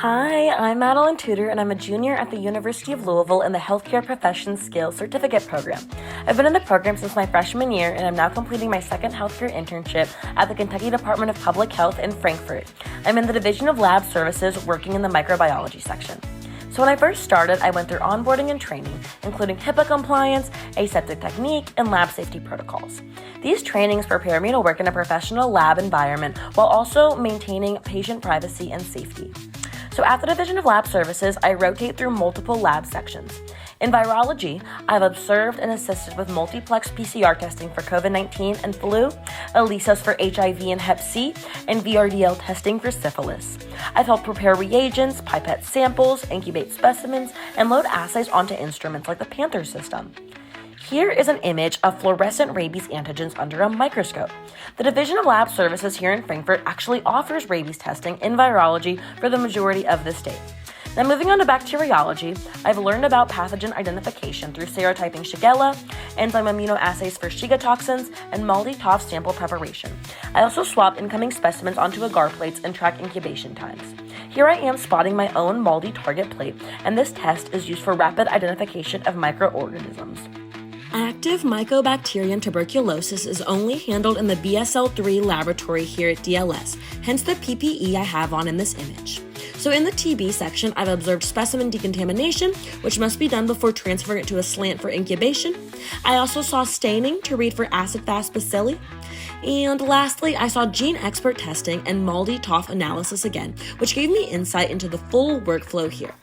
Hi, I'm Madeline Tudor, and I'm a junior at the University of Louisville in the Healthcare Professions Skills Certificate Program. I've been in the program since my freshman year, and I'm now completing my second healthcare internship at the Kentucky Department of Public Health in Frankfort. I'm in the Division of Lab Services, working in the microbiology section. So when I first started, I went through onboarding and training, including HIPAA compliance, aseptic technique, and lab safety protocols. These trainings prepare me to work in a professional lab environment while also maintaining patient privacy and safety. So at the Division of Lab Services, I rotate through multiple lab sections. In virology, I've observed and assisted with multiplex PCR testing for COVID-19 and flu, ELISAs for HIV and Hep C, and VRDL testing for syphilis. I've helped prepare reagents, pipette samples, incubate specimens, and load assays onto instruments like the Panther system. Here is an image of fluorescent rabies antigens under a microscope. The Division of Lab Services here in Frankfort actually offers rabies testing in virology for the majority of the state. Now moving on to bacteriology, I've learned about pathogen identification through serotyping Shigella, enzyme immunoassays for Shiga toxins, and MALDI-TOF sample preparation. I also swap incoming specimens onto agar plates and track incubation times. Here I am spotting my own MALDI target plate, and this test is used for rapid identification of microorganisms. Active Mycobacterium tuberculosis is only handled in the BSL-3 laboratory here at DLS, hence the PPE I have on in this image. So in the TB section, I've observed specimen decontamination, which must be done before transferring it to a slant for incubation. I also saw staining to read for acid-fast bacilli. And lastly, I saw gene expert testing and MALDI-TOF analysis again, which gave me insight into the full workflow here.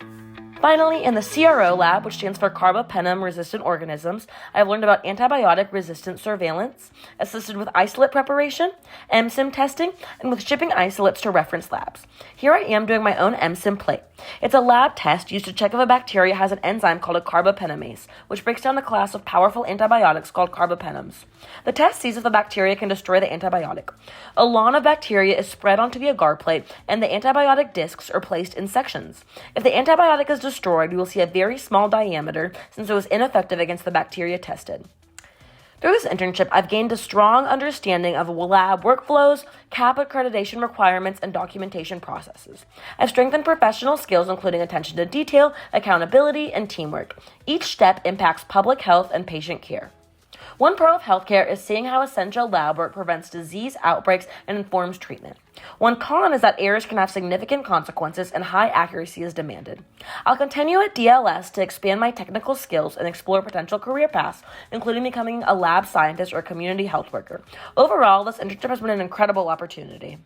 Finally, in the CRO lab, which stands for carbapenem-resistant organisms, I've learned about antibiotic-resistant surveillance, assisted with isolate preparation, MSIM testing, and with shipping isolates to reference labs. Here I am doing my own MSIM plate. It's a lab test used to check if a bacteria has an enzyme called a carbapenemase, which breaks down a class of powerful antibiotics called carbapenems. The test sees if the bacteria can destroy the antibiotic. A lawn of bacteria is spread onto the agar plate, and the antibiotic discs are placed in sections. If the antibiotic is destroyed, you will see a very small diameter since it was ineffective against the bacteria tested. Through this internship, I've gained a strong understanding of lab workflows, CAP accreditation requirements, and documentation processes. I've strengthened professional skills including attention to detail, accountability, and teamwork. Each step impacts public health and patient care. One pro of healthcare is seeing how essential lab work prevents disease outbreaks and informs treatment. One con is that errors can have significant consequences and high accuracy is demanded. I'll continue at DLS to expand my technical skills and explore potential career paths, including becoming a lab scientist or community health worker. Overall, this internship has been an incredible opportunity.